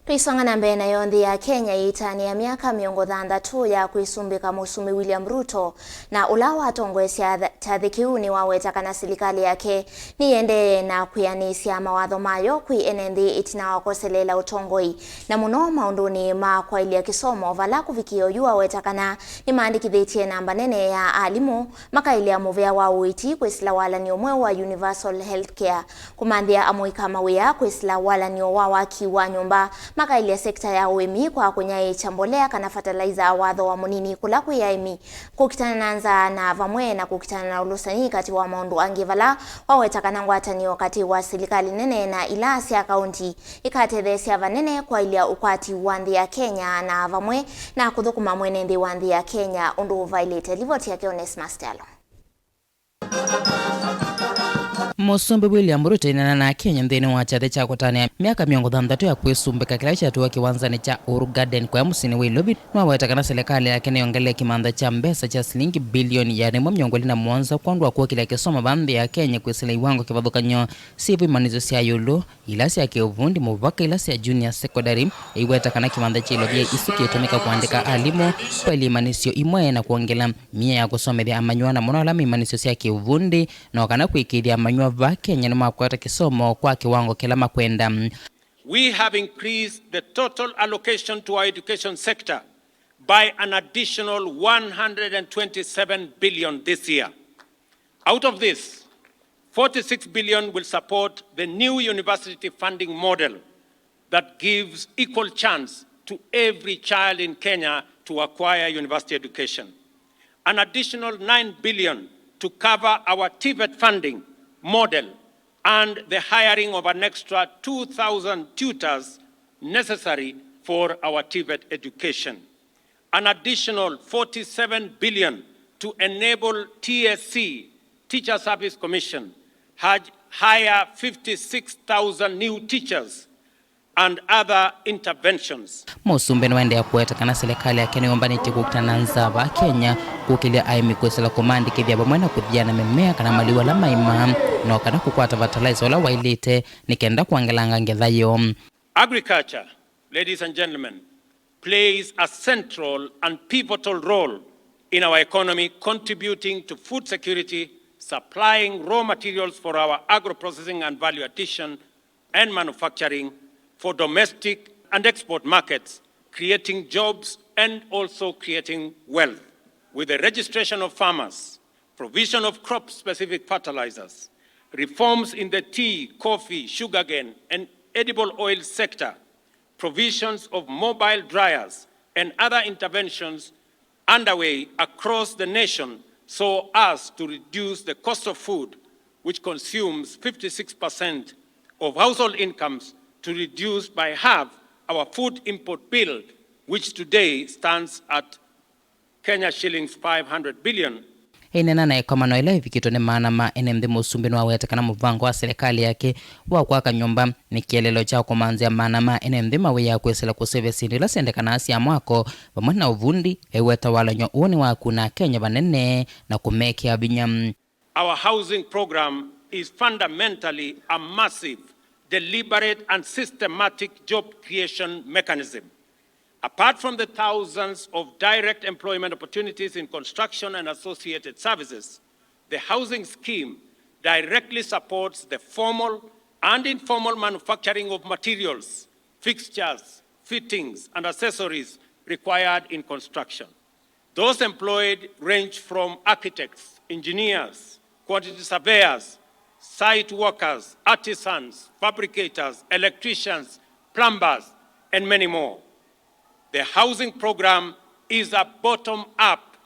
Twisonga na mbere nayo nthi ya Kenya yitania myaka 60 ya kwisumbika musumi William Ruto na ula watongoesya kyathi kiu niwaweta kana silikali yake niyendeeye na kwianisya mawatho mayo kwi Enenthi itina wakoselela utongoi na muno maunduni kwailya kisomo vala kuvikio yuwaweta kana nimaandikithitie namba nene ya alimu makailya muvea wa uiiti kwisila walani umwe wa universal healthcare kumanthia amuika mawia kwisila walani wa waki wa nyumba makailya sekta ya uimi kwa kunyai chambolea kana fertilizer watho wa munini kula kwiaimi kukitana nanza na vamwe na kukitana na ulusani kati wa maundu angivala waweta kana ngwatanio kati wa silikali nene na ilasi ya kaunti ikatethesia vanene kwailya ukwati wa nthi ya Kenya na vamwe na kuthukuma mwene nthi wa nthi ya Kenya undu uvailite livoti yake Nesa. Musumbi William Ruto na Kenya nthini wa kyathi kya kutania myaka 60 ya kwisumbika kila kyatuwa kiwanzani cha Uhuru Gardens kwa musyini wa Ilovi niwaweta kana silikali yake niyongele kimantha cha mbesa cha shilingi bilioni ya 1.7 kwandwa kuwa kila kisomo banthi ya Kenya kwisila iwango kivathukanyo sivu imanizo sya yulu ilasi ya kiuvundi muvaka ilasi ya junior secondary iweta kana kimantha cha Ilovi isu kitumika kuandika alimu kwa imanisyo imwe na kuongela mia ya kusomethia amanywa na muno alama imanisyo sya kiuvundi na kana kuikiria amanywa va Kenya nimakwata kisomo kwa kiwango kila makwenda. We have increased the total allocation to our education sector by an additional 127 billion this year. Out of this, 46 billion will support the new university funding model that gives equal chance to every child in Kenya to acquire university education. An additional 9 billion to cover our TVET funding model and the hiring of an extra 2,000 tutors necessary for our TVET education. An additional 47 billion to enable TSC, Teacher Service Commission, hire 56,000 new teachers and other interventions. Musumbi niwaendea kuweta kana silikali yake niombaniti kukutana nzava Kenya kukilia aimi kwisila kumandi kivya bamwena kuthiana mimea kana maliwa la maima no kana kukwata fertilizer wala wailite nikenda kuangelanga ngethayo. Agriculture, ladies and gentlemen, plays a central and pivotal role in our economy, contributing to food security, supplying raw materials for our agro-processing and value addition and manufacturing for domestic and export markets, creating jobs and also creating wealth. With the registration of farmers, provision of crop-specific fertilizers, reforms in the tea, coffee, sugarcane, and edible oil sector, provisions of mobile dryers, and other interventions underway across the nation so as to reduce the cost of food, which consumes 56% of household incomes, to reduce by half our food import bill, which today stands at Kenya shillings 500 billion. Inena na ikomano ila ivikito ni maana ma Enenthi musumbi niwaweta kana muvango wa silikali yake wa kwaka nyumba ni kielelo chao kumanzia maana ma Enenthi mawe ya kwisila kusevesi ndila sendekana asia mwako pamwana uvundi eweta walanyo uoni wa kuna Kenya vanene na kumekia binyam. Our housing program is fundamentally a massive, deliberate and systematic job creation mechanism. Apart from the thousands of direct employment opportunities in construction and associated services, the housing scheme directly supports the formal and informal manufacturing of materials, fixtures, fittings, and accessories required in construction. Those employed range from architects, engineers, quantity surveyors, site workers, artisans, fabricators, electricians, plumbers, and many more. The housing program is a bottom-up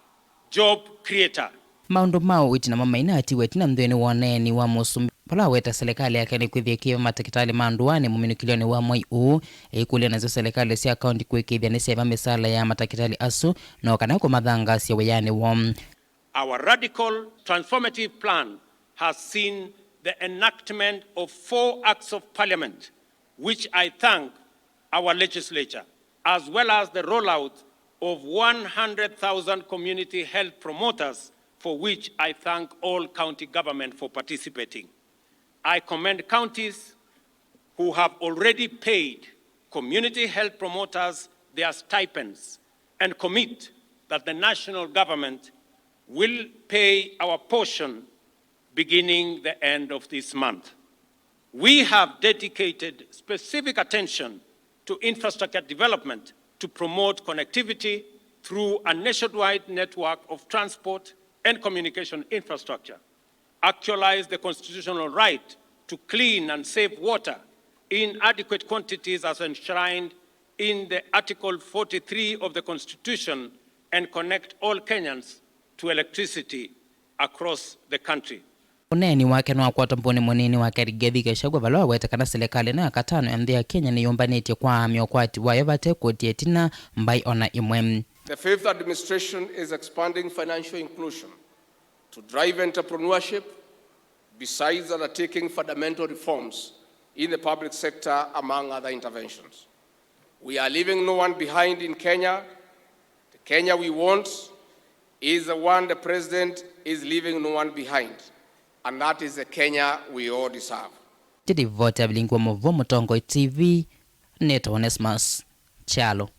job creator. Maundu mao itina mama inati wetina mdweni waneni wa musumbi pala weta silikali yake ni kwithia matakitali maanduani muminikilioni wa mwai uu ikulia nazo silikali si akaunti kwikithia ni seva misala ya matakitali asu na wakana huko madhanga siya weyani wom. Our radical transformative plan has seen the enactment of 4 acts of parliament, which I thank our legislature, as well as the rollout of 100,000 community health promoters, for which I thank all county government for participating. I commend counties who have already paid community health promoters their stipends and commit that the national government will pay our portion beginning the end of this month. We have dedicated specific attention to infrastructure development to promote connectivity through a nationwide network of transport and communication infrastructure, actualize the constitutional right to clean and safe water in adequate quantities as enshrined in the Article 43 of the Constitution, and connect all Kenyans to electricity across the country. Uneni wake no akwata mponi munini wake Rigathi Gachagua valwa weta kana silikali na katano Nthi ya Kenya ni yombanite kwa myokwati wayo vate kotie tina mbai ona imwe. The fifth administration is expanding financial inclusion to drive entrepreneurship, besides undertaking fundamental reforms in the public sector, among other interventions. We are leaving no one behind in Kenya. The Kenya we want is the one the President is leaving no one behind. And that is the Kenya we all deserve. Tidi vote abilingwa mvomo tongo TV, Neto Onesmus, Chalo.